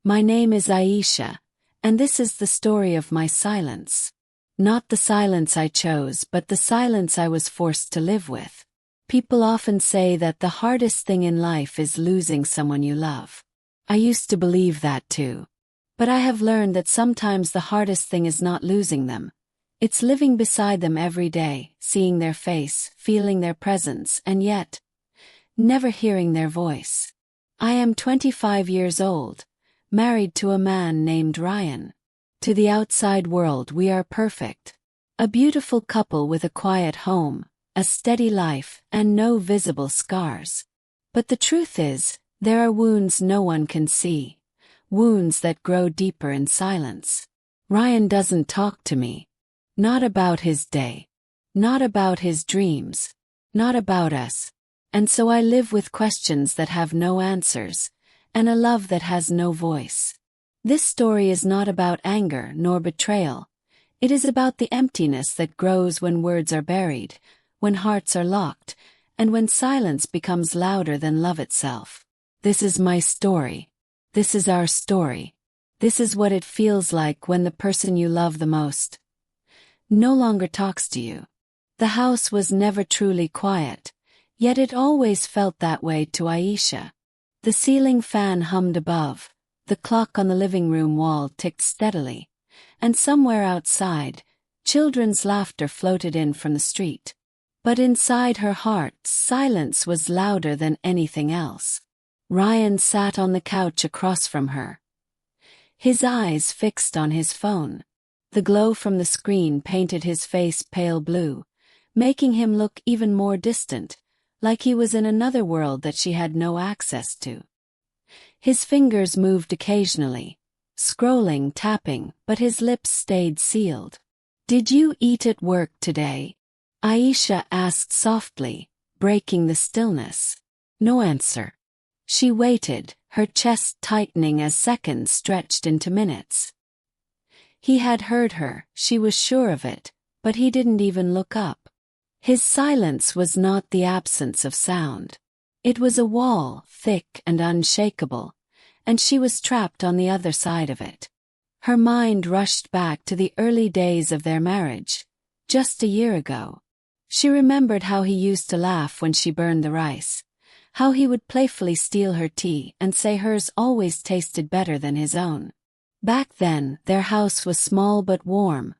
My name is Aisha, and this is the story of my silence. Not the silence I chose, but the silence I was forced to live with. People often say that the hardest thing in life is losing someone you love. I used to believe that too. But I have learned that sometimes the hardest thing is not losing them. It's living beside them every day, seeing their face, feeling their presence, and yet, never hearing their voice. I am 25 years old, married to a man named Ryan. To the outside world we are perfect. A beautiful couple with a quiet home, a steady life, and no visible scars. But the truth is, there are wounds no one can see. Wounds that grow deeper in silence. Ryan doesn't talk to me. Not about his day. Not about his dreams. Not about us. And so I live with questions that have no answers, and a love that has no voice. This story is not about anger nor betrayal. It is about the emptiness that grows when words are buried, when hearts are locked, and when silence becomes louder than love itself. This is my story. This is our story. This is what it feels like when the person you love the most no longer talks to you. The house was never truly quiet, yet it always felt that way to Aisha. The ceiling fan hummed above. The clock on the living room wall ticked steadily, and somewhere outside, children's laughter floated in from the street. But inside her heart, silence was louder than anything else. Ryan sat on the couch across from her, his eyes fixed on his phone. The glow from the screen painted his face pale blue, making him look even more distant, like he was in another world that she had no access to. His fingers moved occasionally, scrolling, tapping, but his lips stayed sealed. "Did you eat at work today?" Aisha asked softly, breaking the stillness. No answer. She waited, her chest tightening as seconds stretched into minutes. He had heard her, she was sure of it, but he didn't even look up. His silence was not the absence of sound. It was a wall, thick and unshakable, and she was trapped on the other side of it. Her mind rushed back to the early days of their marriage, just a year ago. She remembered how he used to laugh when she burned the rice, how he would playfully steal her tea and say hers always tasted better than his own. Back then, their house was small but warm,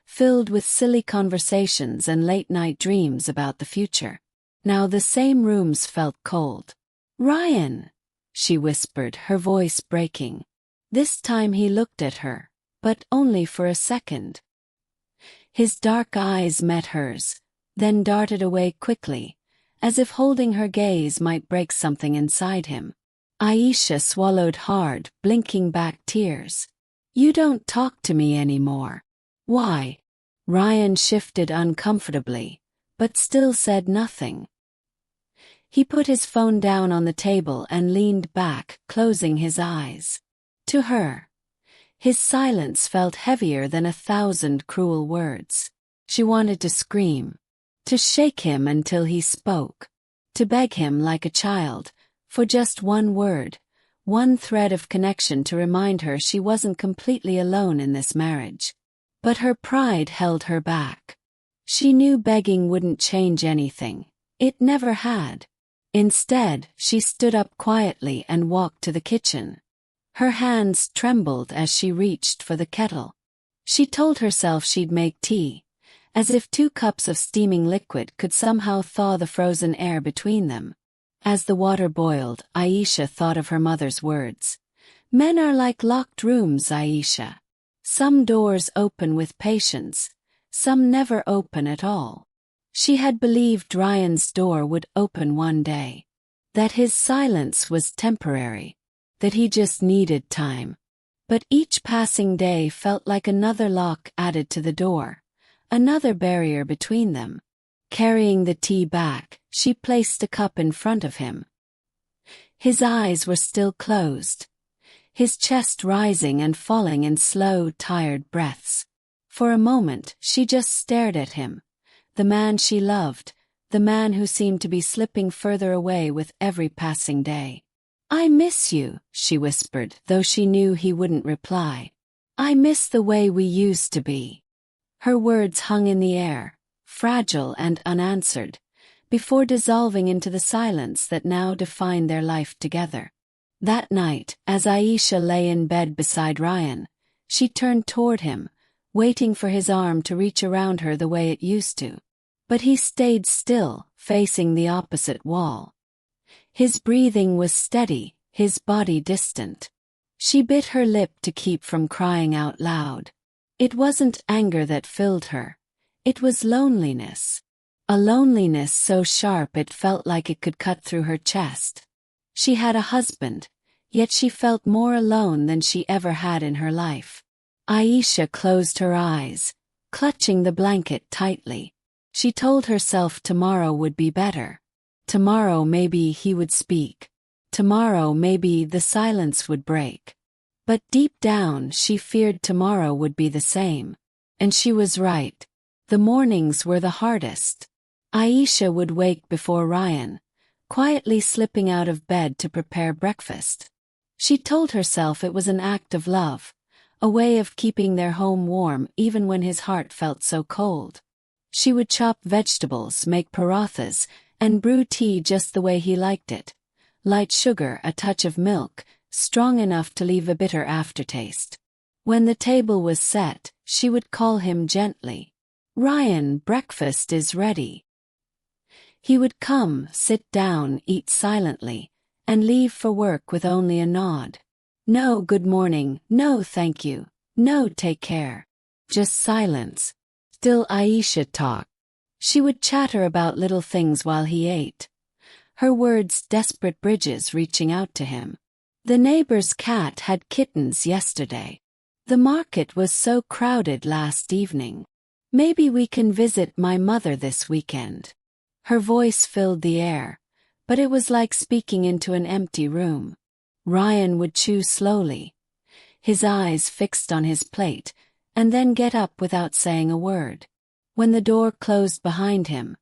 filled with silly conversations and late-night dreams about the future. Now the same rooms felt cold. "Ryan," she whispered, her voice breaking. This time he looked at her, but only for a second. His dark eyes met hers, then darted away quickly, as if holding her gaze might break something inside him. Aisha swallowed hard, blinking back tears. "You don't talk to me anymore. Why?" Ryan shifted uncomfortably, but still said nothing. He put his phone down on the table and leaned back, closing his eyes. To her, his silence felt heavier than 1,000 cruel words. She wanted to scream, to shake him until he spoke, to beg him like a child, for just one word, one thread of connection to remind her she wasn't completely alone in this marriage. But her pride held her back. She knew begging wouldn't change anything. It never had. Instead, she stood up quietly and walked to the kitchen. Her hands trembled as she reached for the kettle. She told herself she'd make tea, as if 2 cups of steaming liquid could somehow thaw the frozen air between them. As the water boiled, Aisha thought of her mother's words. "Men are like locked rooms, Aisha. Some doors open with patience, some never open at all." She had believed Ryan's door would open one day. That his silence was temporary. That he just needed time. But each passing day felt like another lock added to the door, another barrier between them. Carrying the tea back, she placed a cup in front of him. His eyes were still closed, his chest rising and falling in slow, tired breaths. For a moment, she just stared at him, the man she loved, the man who seemed to be slipping further away with every passing day. "I miss you," she whispered, though she knew he wouldn't reply. "I miss the way we used to be." Her words hung in the air, fragile and unanswered, before dissolving into the silence that now defined their life together. That night, as Aisha lay in bed beside Ryan, she turned toward him, waiting for his arm to reach around her the way it used to. But he stayed still, facing the opposite wall. His breathing was steady, his body distant. She bit her lip to keep from crying out loud. It wasn't anger that filled her. It was loneliness. A loneliness so sharp it felt like it could cut through her chest. She had a husband, yet she felt more alone than she ever had in her life. Aisha closed her eyes, clutching the blanket tightly. She told herself tomorrow would be better. Tomorrow maybe he would speak. Tomorrow maybe the silence would break. But deep down she feared tomorrow would be the same. And she was right. The mornings were the hardest. Aisha would wake before Ryan, quietly slipping out of bed to prepare breakfast. She told herself it was an act of love, a way of keeping their home warm even when his heart felt so cold. She would chop vegetables, make parathas, and brew tea just the way he liked it. Light sugar, a touch of milk, strong enough to leave a bitter aftertaste. When the table was set, she would call him gently. "Ryan, breakfast is ready." He would come, sit down, eat silently, and leave for work with only a nod. No good morning, no thank you, no take care. Just silence. Still Aisha talked. She would chatter about little things while he ate. Her words desperate bridges reaching out to him. The neighbor's cat had kittens yesterday. The market was so crowded last evening. Maybe we can visit my mother this weekend. Her voice filled the air, but it was like speaking into an empty room. Ryan would chew slowly, his eyes fixed on his plate, and then get up without saying a word. When the door closed behind him,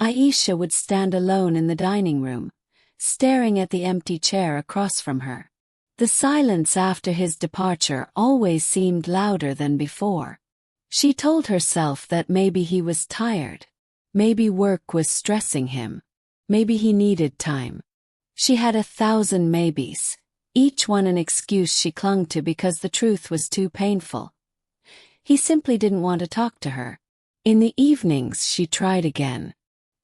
Aisha would stand alone in the dining room, staring at the empty chair across from her. The silence after his departure always seemed louder than before. She told herself that maybe he was tired. Maybe work was stressing him. Maybe he needed time. She had 1,000 maybes, each one an excuse she clung to because the truth was too painful. He simply didn't want to talk to her. In the evenings she tried again.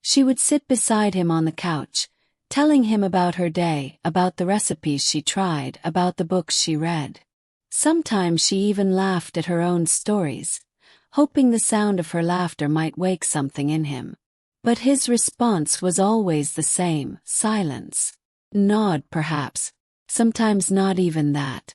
She would sit beside him on the couch, telling him about her day, about the recipes she tried, about the books she read. Sometimes she even laughed at her own stories, hoping the sound of her laughter might wake something in him. But his response was always the same, silence. Nod, perhaps. Sometimes not even that.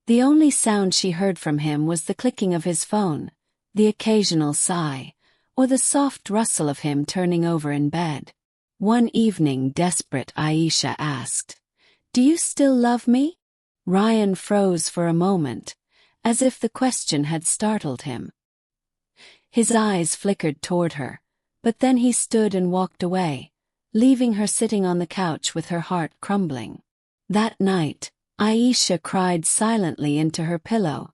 The only sound she heard from him was the clicking of his phone, the occasional sigh, or the soft rustle of him turning over in bed. One evening, desperate, Aisha asked, "Do you still love me?" Ryan froze for a moment, as if the question had startled him. His eyes flickered toward her, but then he stood and walked away, leaving her sitting on the couch with her heart crumbling. That night, Aisha cried silently into her pillow,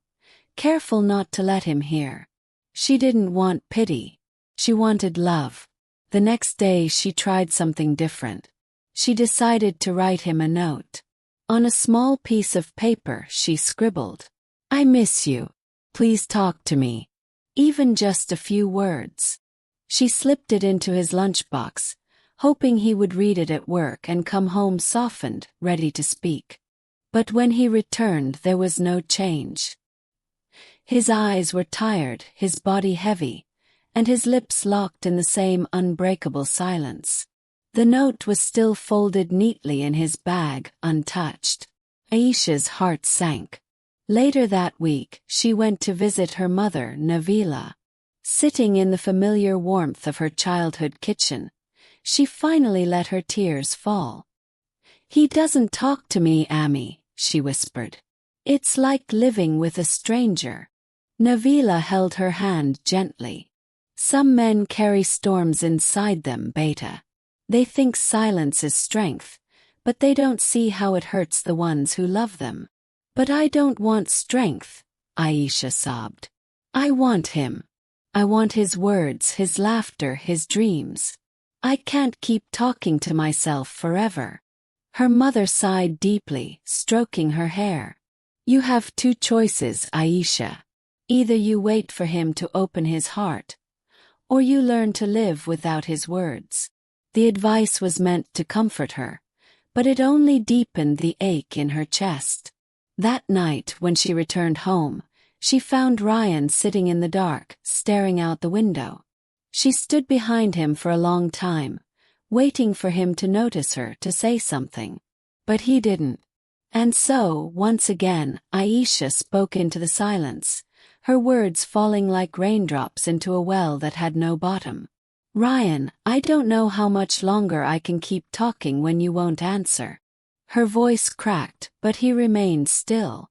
careful not to let him hear. She didn't want pity. She wanted love. The next day she tried something different. She decided to write him a note. On a small piece of paper she scribbled, "I miss you. Please talk to me." Even just a few words. She slipped it into his lunchbox, hoping he would read it at work and come home softened, ready to speak. But when he returned there was no change. His eyes were tired, his body heavy, and his lips locked in the same unbreakable silence. The note was still folded neatly in his bag, untouched. Aisha's heart sank. Later that week, she went to visit her mother, Nabila. Sitting in the familiar warmth of her childhood kitchen, she finally let her tears fall. "He doesn't talk to me, Ami," she whispered. "It's like living with a stranger." Nabila held her hand gently. "Some men carry storms inside them, Beta. They think silence is strength, but they don't see how it hurts the ones who love them. But I don't want strength, Aisha sobbed. I want him. I want his words, his laughter, his dreams. I can't keep talking to myself forever. Her mother sighed deeply, stroking her hair. You have two choices, Aisha. Either you wait for him to open his heart, or you learn to live without his words. The advice was meant to comfort her, but it only deepened the ache in her chest. That night, when she returned home, she found Ryan sitting in the dark, staring out the window. She stood behind him for a long time, waiting for him to notice her, to say something. But he didn't. And so, once again, Aisha spoke into the silence, her words falling like raindrops into a well that had no bottom. Ryan, I don't know how much longer I can keep talking when you won't answer. Her voice cracked, but he remained still.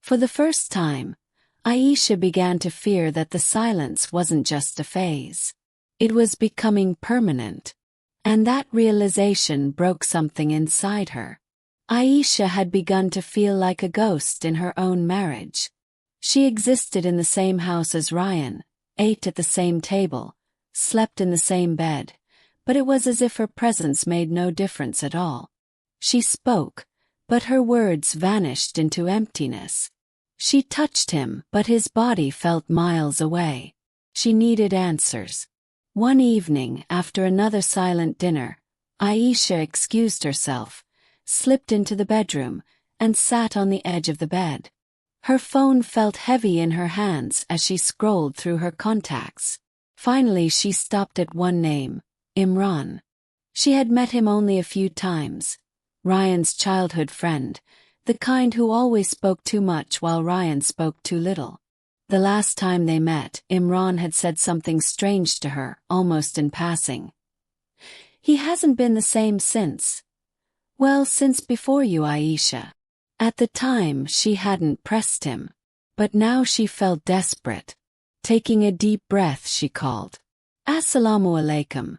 For the first time, Aisha began to fear that the silence wasn't just a phase. It was becoming permanent. And that realization broke something inside her. Aisha had begun to feel like a ghost in her own marriage. She existed in the same house as Ryan, ate at the same table, slept in the same bed, but it was as if her presence made no difference at all. She spoke, but her words vanished into emptiness. She touched him, but his body felt miles away. She needed answers. One evening, after another silent dinner, Aisha excused herself, slipped into the bedroom, and sat on the edge of the bed. Her phone felt heavy in her hands as she scrolled through her contacts. Finally she stopped at one name, Imran. She had met him only a few times. Ryan's childhood friend, the kind who always spoke too much while Ryan spoke too little. The last time they met, Imran had said something strange to her, almost in passing. He hasn't been the same since. Well, since before you, Aisha. At the time, she hadn't pressed him. But now she felt desperate. Taking a deep breath, she called. Assalamu alaikum.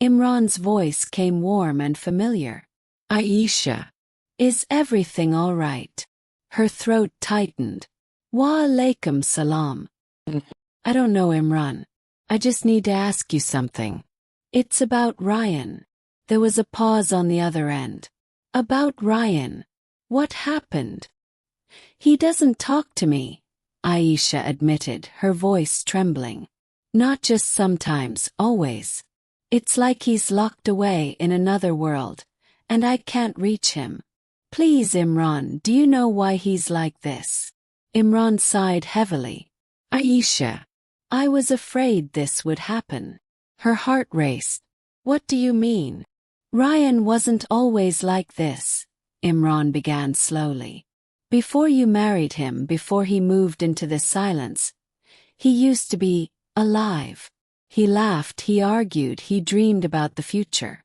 Imran's voice came warm and familiar. Aisha. Is everything all right? Her throat tightened. Wa alaikum salam. I don't know, Imran. I just need to ask you something. It's about Ryan. There was a pause on the other end. About Ryan. What happened? He doesn't talk to me, Aisha admitted, her voice trembling. Not just sometimes, always. It's like he's locked away in another world, and I can't reach him. Please, Imran, do you know why he's like this? Imran sighed heavily. Aisha. I was afraid this would happen. Her heart raced. What do you mean? Ryan wasn't always like this, Imran began slowly. Before you married him, before he moved into this silence, he used to be alive. He laughed, he argued, he dreamed about the future.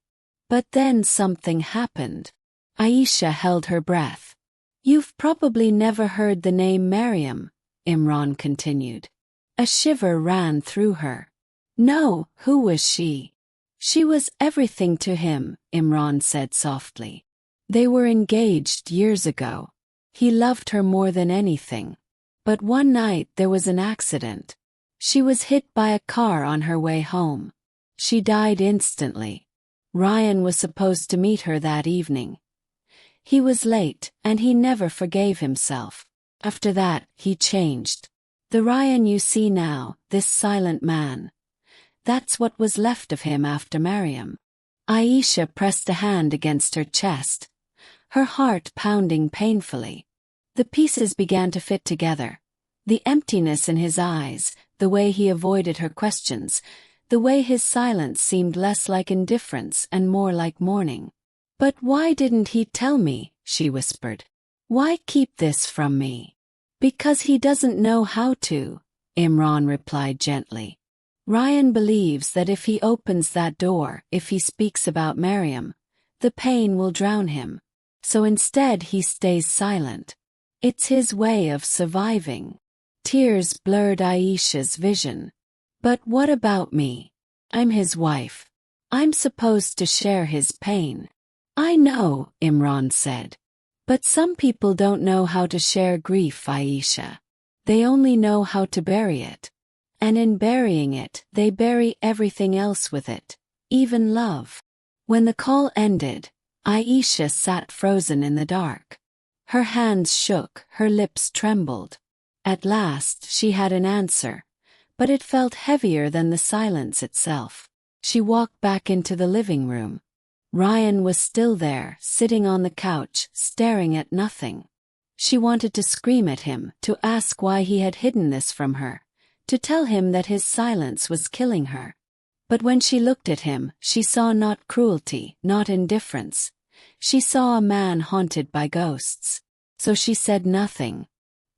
But then something happened. Aisha held her breath. You've probably never heard the name Mariam, Imran continued. A shiver ran through her. No, who was she? She was everything to him, Imran said softly. They were engaged years ago. He loved her more than anything. But one night there was an accident. She was hit by a car on her way home. She died instantly. Ryan was supposed to meet her that evening. He was late, and he never forgave himself. After that, he changed. The Ryan you see now, this silent man. That's what was left of him after Mariam. Aisha pressed a hand against her chest, her heart pounding painfully. The pieces began to fit together. The emptiness in his eyes, the way he avoided her questions, the way his silence seemed less like indifference and more like mourning. But why didn't he tell me? She whispered. Why keep this from me? Because he doesn't know how to, Imran replied gently. Ryan believes that if he opens that door, if he speaks about Mariam, the pain will drown him. So instead he stays silent. It's his way of surviving. Tears blurred Aisha's vision. But what about me? I'm his wife. I'm supposed to share his pain. I know, Imran said. But some people don't know how to share grief, Aisha. They only know how to bury it. And in burying it, they bury everything else with it, even love. When the call ended, Aisha sat frozen in the dark. Her hands shook, her lips trembled. At last she had an answer, but it felt heavier than the silence itself. She walked back into the living room. Ryan was still there, sitting on the couch, staring at nothing. She wanted to scream at him, to ask why he had hidden this from her, to tell him that his silence was killing her. But when she looked at him, she saw not cruelty, not indifference. She saw a man haunted by ghosts. So she said nothing.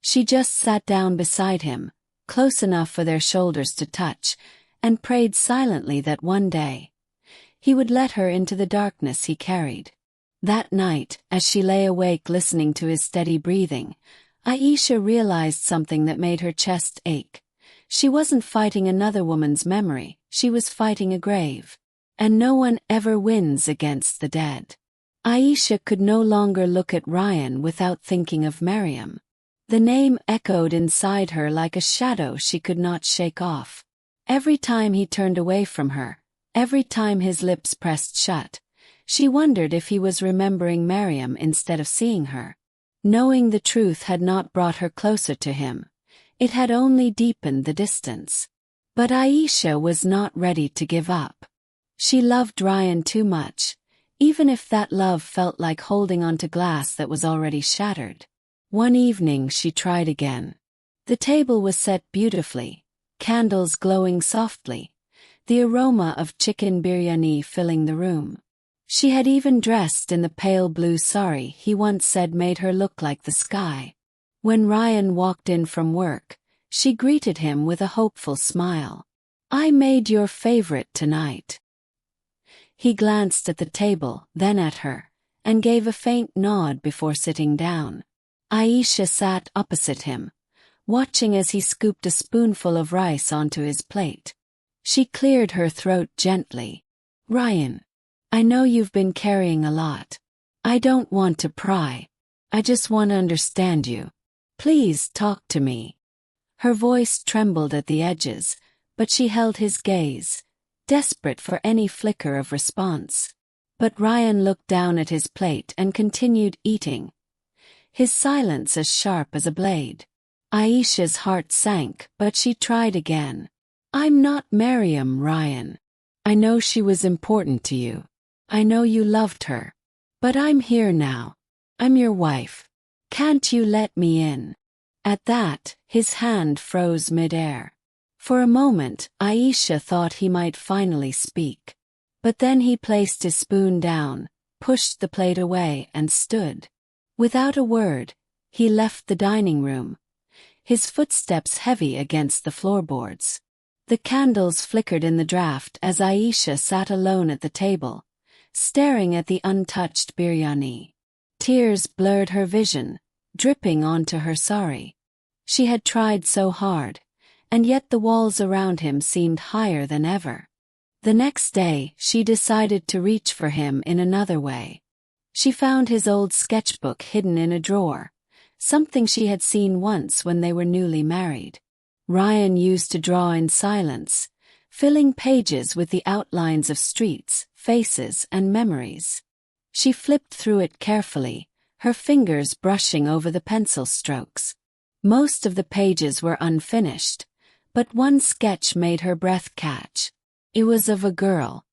She just sat down beside him, close enough for their shoulders to touch, and prayed silently that one day he would let her into the darkness he carried. That night, as she lay awake listening to his steady breathing, Aisha realized something that made her chest ache. She wasn't fighting another woman's memory, she was fighting a grave. And no one ever wins against the dead. Aisha could no longer look at Ryan without thinking of Maryam. The name echoed inside her like a shadow she could not shake off. Every time he turned away from her, every time his lips pressed shut, she wondered if he was remembering Maryam instead of seeing her. Knowing the truth had not brought her closer to him. It had only deepened the distance. But Aisha was not ready to give up. She loved Ryan too much, even if that love felt like holding onto glass that was already shattered. One evening she tried again. The table was set beautifully, candles glowing softly, the aroma of chicken biryani filling the room. She had even dressed in the pale blue sari he once said made her look like the sky. When Ryan walked in from work, she greeted him with a hopeful smile. I made your favorite tonight. He glanced at the table, then at her, and gave a faint nod before sitting down. Aisha sat opposite him, watching as he scooped a spoonful of rice onto his plate. She cleared her throat gently. Ryan, I know you've been carrying a lot. I don't want to pry. I just want to understand you. Please talk to me. Her voice trembled at the edges, but she held his gaze, desperate for any flicker of response. But Ryan looked down at his plate and continued eating, his silence as sharp as a blade. Aisha's heart sank, but she tried again. I'm not Maryam, Ryan. I know she was important to you. I know you loved her. But I'm here now. I'm your wife. Can't you let me in? At that, his hand froze mid-air. For a moment, Aisha thought he might finally speak. But then he placed his spoon down, pushed the plate away and stood. Without a word, he left the dining room, his footsteps heavy against the floorboards. The candles flickered in the draught as Aisha sat alone at the table, staring at the untouched biryani. Tears blurred her vision, dripping onto her sari. She had tried so hard, and yet the walls around him seemed higher than ever. The next day, she decided to reach for him in another way. She found his old sketchbook hidden in a drawer, something she had seen once when they were newly married. Ryan used to draw in silence, filling pages with the outlines of streets, faces, and memories. She flipped through it carefully, her fingers brushing over the pencil strokes. Most of the pages were unfinished, but one sketch made her breath catch. It was of a girl.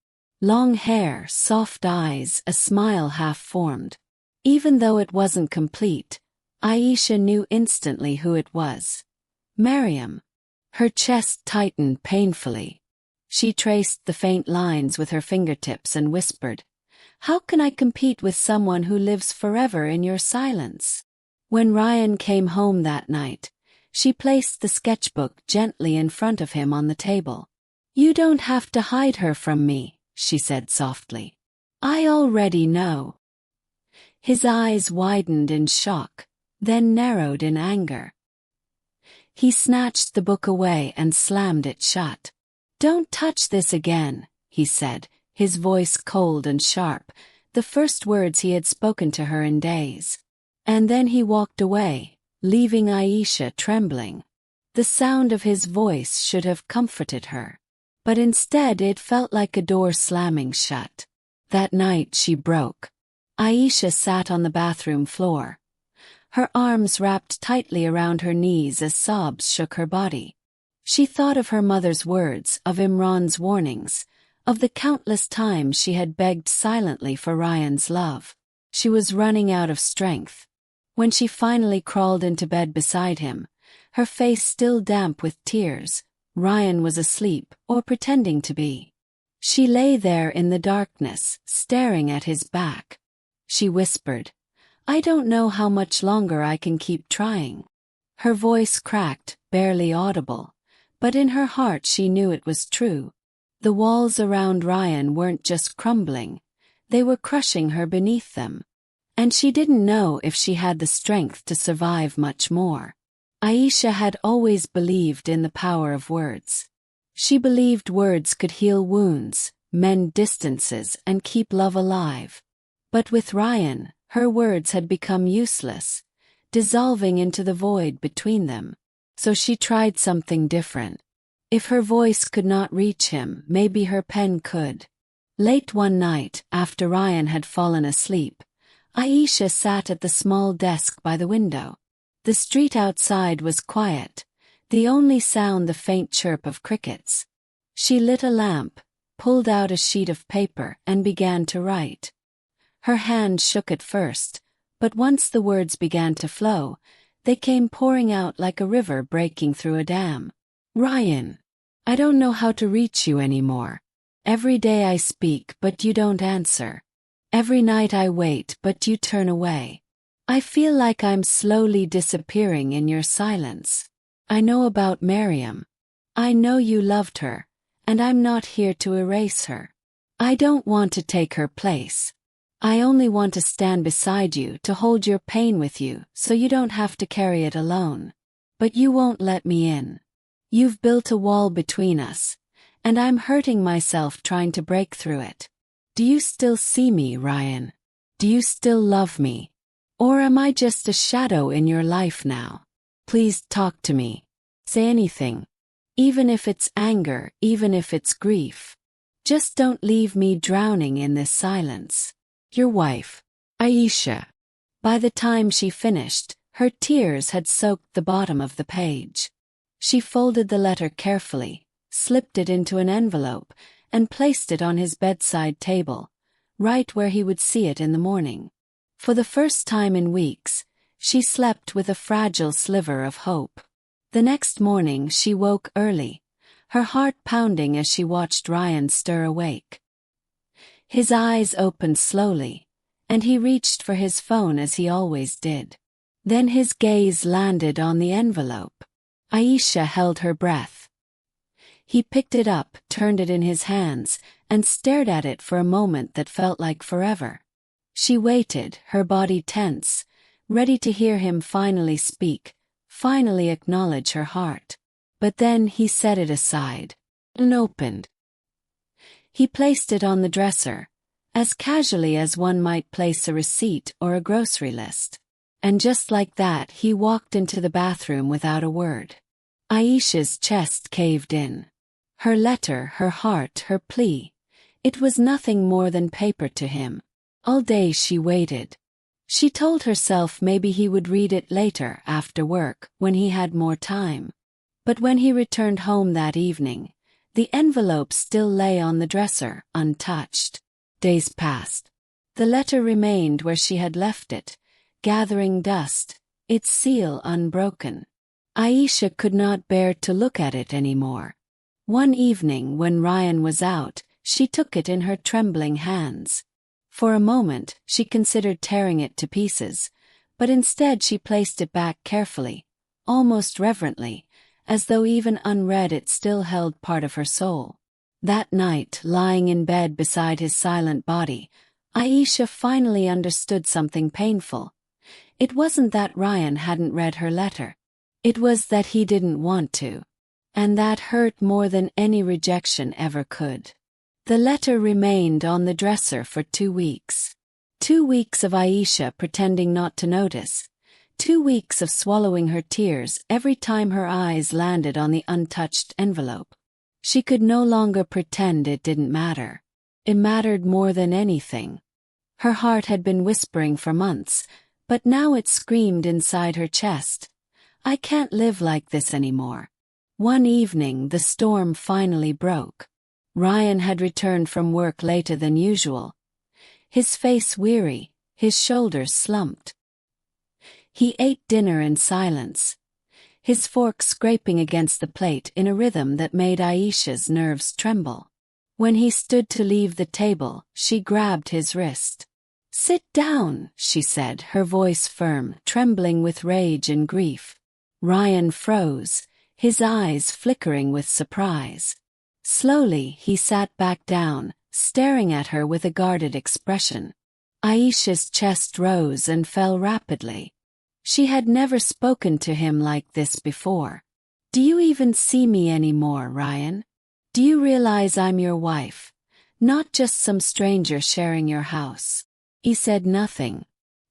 Long hair, soft eyes, a smile half-formed. Even though it wasn't complete, Aisha knew instantly who it was. Maryam. Her chest tightened painfully. She traced the faint lines with her fingertips and whispered, "How can I compete with someone who lives forever in your silence?" When Ryan came home that night, she placed the sketchbook gently in front of him on the table. "You don't have to hide her from me," she said softly. "I already know." His eyes widened in shock, then narrowed in anger. He snatched the book away and slammed it shut. "Don't touch this again," he said, his voice cold and sharp, the first words he had spoken to her in days. And then he walked away, leaving Aisha trembling. The sound of his voice should have comforted her. But instead it felt like a door slamming shut. That night she broke. Aisha sat on the bathroom floor. Her arms wrapped tightly around her knees as sobs shook her body. She thought of her mother's words, of Imran's warnings, of the countless times she had begged silently for Ryan's love. She was running out of strength. When she finally crawled into bed beside him, her face still damp with tears, Ryan was asleep, or pretending to be. She lay there in the darkness, staring at his back. She whispered, "I don't know how much longer I can keep trying." Her voice cracked, barely audible, but in her heart she knew it was true. The walls around Ryan weren't just crumbling, they were crushing her beneath them. And she didn't know if she had the strength to survive much more. Aisha had always believed in the power of words. She believed words could heal wounds, mend distances, and keep love alive. But with Ryan, her words had become useless, dissolving into the void between them. So she tried something different. If her voice could not reach him, maybe her pen could. Late one night, after Ryan had fallen asleep, Aisha sat at the small desk by the window. The street outside was quiet, the only sound the faint chirp of crickets. She lit a lamp, pulled out a sheet of paper, and began to write. Her hand shook at first, but once the words began to flow, they came pouring out like a river breaking through a dam. "Ryan, I don't know how to reach you anymore. Every day I speak, but you don't answer. Every night I wait, but you turn away. I feel like I'm slowly disappearing in your silence. I know about Miriam. I know you loved her, and I'm not here to erase her. I don't want to take her place. I only want to stand beside you, to hold your pain with you, so you don't have to carry it alone. But you won't let me in. You've built a wall between us, and I'm hurting myself trying to break through it. Do you still see me, Ryan? Do you still love me? Or am I just a shadow in your life now? Please talk to me. Say anything. Even if it's anger, even if it's grief. Just don't leave me drowning in this silence. Your wife, Aisha." By the time she finished, her tears had soaked the bottom of the page. She folded the letter carefully, slipped it into an envelope, and placed it on his bedside table, right where he would see it in the morning. For the first time in weeks, she slept with a fragile sliver of hope. The next morning she woke early, her heart pounding as she watched Ryan stir awake. His eyes opened slowly, and he reached for his phone as he always did. Then his gaze landed on the envelope. Aisha held her breath. He picked it up, turned it in his hands, and stared at it for a moment that felt like forever. She waited, her body tense, ready to hear him finally speak, finally acknowledge her heart. But then he set it aside, unopened. He placed it on the dresser, as casually as one might place a receipt or a grocery list. And just like that, he walked into the bathroom without a word. Aisha's chest caved in. Her letter, her heart, her plea. It was nothing more than paper to him. All day she waited. She told herself maybe he would read it later, after work, when he had more time. But when he returned home that evening, the envelope still lay on the dresser, untouched. Days passed. The letter remained where she had left it, gathering dust, its seal unbroken. Aisha could not bear to look at it anymore. One evening when Ryan was out, she took it in her trembling hands. For a moment, she considered tearing it to pieces, but instead she placed it back carefully, almost reverently, as though even unread it still held part of her soul. That night, lying in bed beside his silent body, Aisha finally understood something painful. It wasn't that Ryan hadn't read her letter. It was that he didn't want to. And that hurt more than any rejection ever could. The letter remained on the dresser for 2 weeks. 2 weeks of Aisha pretending not to notice. 2 weeks of swallowing her tears every time her eyes landed on the untouched envelope. She could no longer pretend it didn't matter. It mattered more than anything. Her heart had been whispering for months, but now it screamed inside her chest. I can't live like this anymore. One evening the storm finally broke. Ryan had returned from work later than usual. His face weary, his shoulders slumped. He ate dinner in silence, his fork scraping against the plate in a rhythm that made Aisha's nerves tremble. When he stood to leave the table, she grabbed his wrist. "Sit down," she said, her voice firm, trembling with rage and grief. Ryan froze, his eyes flickering with surprise. Slowly he sat back down, staring at her with a guarded expression. Aisha's chest rose and fell rapidly. She had never spoken to him like this before. "Do you even see me anymore, Ryan? Do you realize I'm your wife, not just some stranger sharing your house?" He said nothing.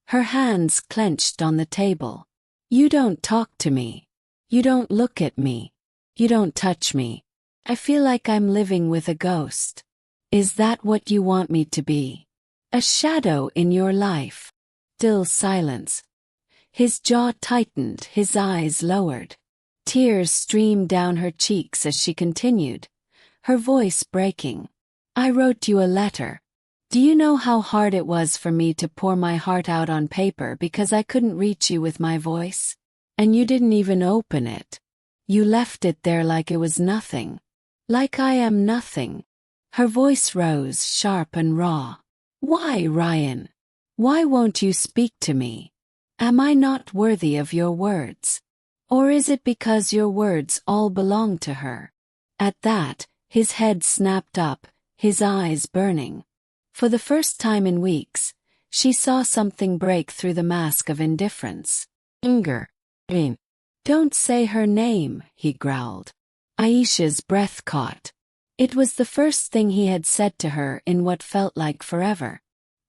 Her hands clenched on the table. "You don't talk to me. You don't look at me. You don't touch me. I feel like I'm living with a ghost. Is that what you want me to be? A shadow in your life?" Still silence. His jaw tightened, his eyes lowered. Tears streamed down her cheeks as she continued, her voice breaking. "I wrote you a letter. Do you know how hard it was for me to pour my heart out on paper because I couldn't reach you with my voice? And you didn't even open it. You left it there like it was nothing. Like I am nothing." Her voice rose, sharp and raw. "Why, Ryan? Why won't you speak to me? Am I not worthy of your words? Or is it because your words all belong to her?" At that, his head snapped up, his eyes burning. For the first time in weeks, she saw something break through the mask of indifference. "Anger. Don't say her name," he growled. Aisha's breath caught. It was the first thing he had said to her in what felt like forever.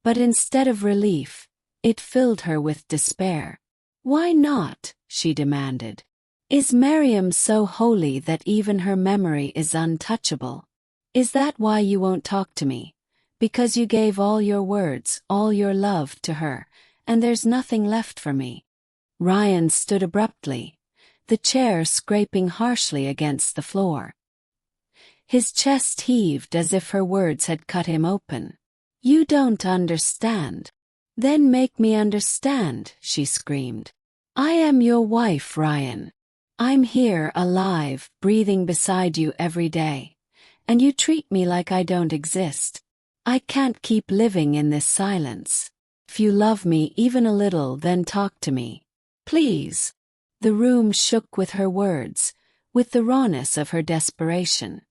But instead of relief, it filled her with despair. "Why not?" she demanded. "Is Miriam so holy that even her memory is untouchable? Is that why you won't talk to me? Because you gave all your words, all your love to her, and there's nothing left for me?" Ryan stood abruptly, the chair scraping harshly against the floor. His chest heaved as if her words had cut him open. "You don't understand. Then make me understand," she screamed. "I am your wife, Ryan. I'm here, alive, breathing beside you every day. And you treat me like I don't exist. I can't keep living in this silence. If you love me even a little, then talk to me. Please." The room shook with her words, with the rawness of her desperation.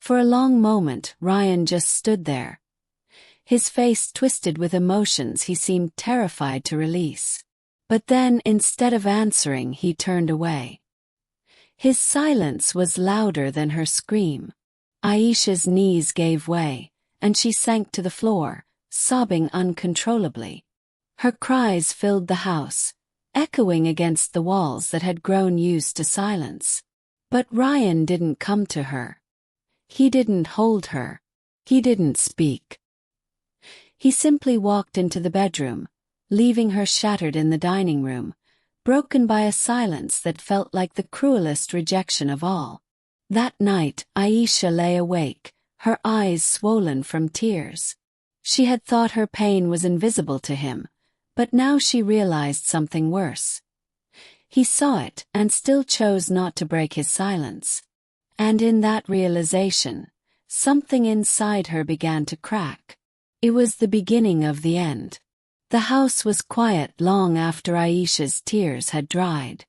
For a long moment, Ryan just stood there. His face twisted with emotions he seemed terrified to release. But then, instead of answering, he turned away. His silence was louder than her scream. Aisha's knees gave way, and she sank to the floor, sobbing uncontrollably. Her cries filled the house, echoing against the walls that had grown used to silence. But Ryan didn't come to her. He didn't hold her. He didn't speak. He simply walked into the bedroom, leaving her shattered in the dining room, broken by a silence that felt like the cruelest rejection of all. That night, Aisha lay awake, her eyes swollen from tears. She had thought her pain was invisible to him, but now she realized something worse. He saw it and still chose not to break his silence. And in that realization, something inside her began to crack. It was the beginning of the end. The house was quiet long after Aisha's tears had dried.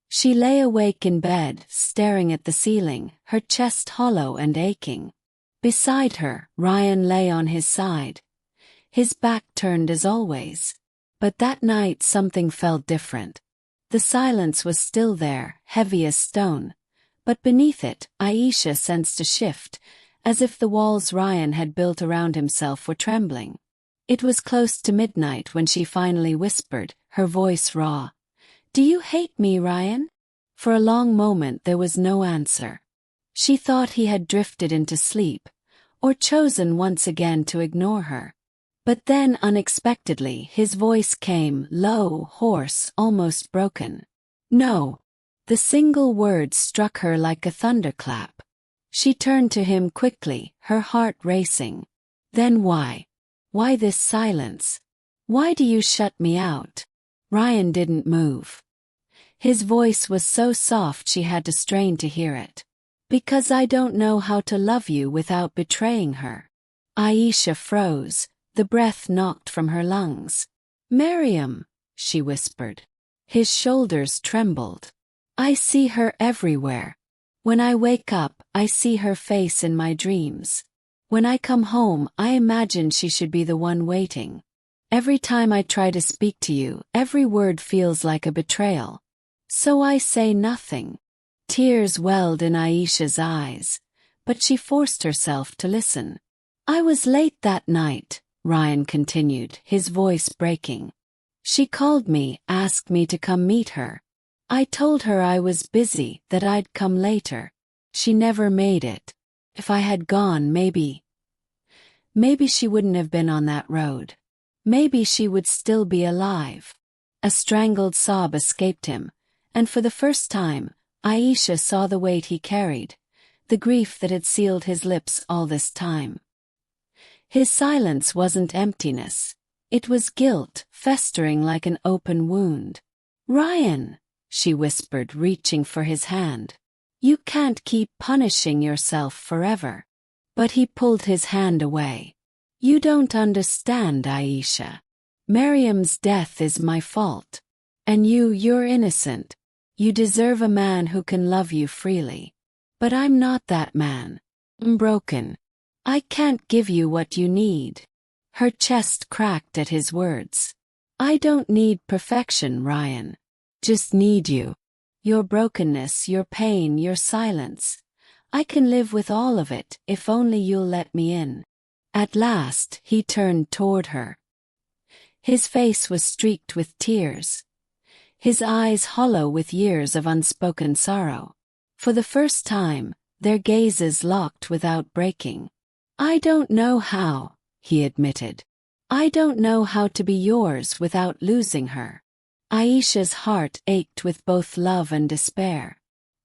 She lay awake in bed, staring at the ceiling, her chest hollow and aching. Beside her, Ryan lay on his side, his back turned as always. But that night something felt different. The silence was still there, heavy as stone. But beneath it, Aisha sensed a shift, as if the walls Ryan had built around himself were trembling. It was close to midnight when she finally whispered, her voice raw. "Do you hate me, Ryan?" For a long moment there was no answer. She thought he had drifted into sleep, or chosen once again to ignore her. But then unexpectedly his voice came, low, hoarse, almost broken. "No." The single word struck her like a thunderclap. She turned to him quickly, her heart racing. "Then why? Why this silence? Why do you shut me out?" Ryan didn't move. His voice was so soft she had to strain to hear it. "Because I don't know how to love you without betraying her." Aisha froze, the breath knocked from her lungs. "Miriam," she whispered. His shoulders trembled. "I see her everywhere. When I wake up, I see her face in my dreams. When I come home, I imagine she should be the one waiting. Every time I try to speak to you, every word feels like a betrayal. So I say nothing." Tears welled in Aisha's eyes, but she forced herself to listen. "I was late that night," Ryan continued, his voice breaking. "She called me, asked me to come meet her. I told her I was busy, that I'd come later. She never made it. If I had gone, maybe she wouldn't have been on that road. Maybe she would still be alive." A strangled sob escaped him, and for the first time, Aisha saw the weight he carried, the grief that had sealed his lips all this time. His silence wasn't emptiness. It was guilt, festering like an open wound. "Ryan," she whispered, reaching for his hand. "You can't keep punishing yourself forever." But he pulled his hand away. "You don't understand, Aisha. Miriam's death is my fault. And you're innocent. You deserve a man who can love you freely. But I'm not that man. I'm broken. I can't give you what you need." Her chest cracked at his words. "I don't need perfection, Ryan. Just need you. Your brokenness, your pain, your silence. I can live with all of it if only you'll let me in." At last, he turned toward her. His face was streaked with tears. His eyes hollow with years of unspoken sorrow. For the first time, their gazes locked without breaking. "I don't know how," he admitted. "I don't know how to be yours without losing her." Aisha's heart ached with both love and despair.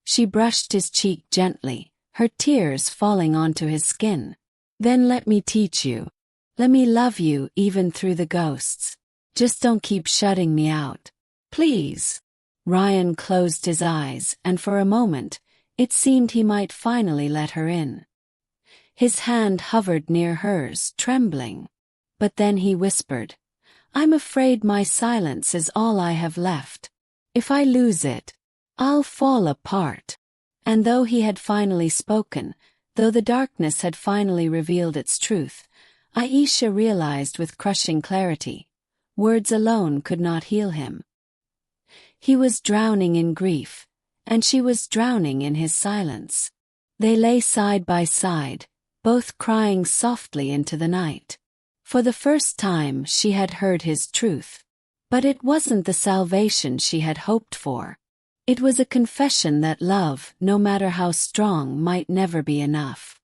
She brushed his cheek gently, her tears falling onto his skin. "Then let me teach you. Let me love you even through the ghosts. Just don't keep shutting me out. Please." Ryan closed his eyes, and for a moment, it seemed he might finally let her in. His hand hovered near hers, trembling. But then he whispered, "I'm afraid my silence is all I have left. If I lose it, I'll fall apart." And though he had finally spoken, though the darkness had finally revealed its truth, Aisha realized with crushing clarity, words alone could not heal him. He was drowning in grief, and she was drowning in his silence. They lay side by side, both crying softly into the night. For the first time she had heard his truth. But it wasn't the salvation she had hoped for. It was a confession that love, no matter how strong, might never be enough.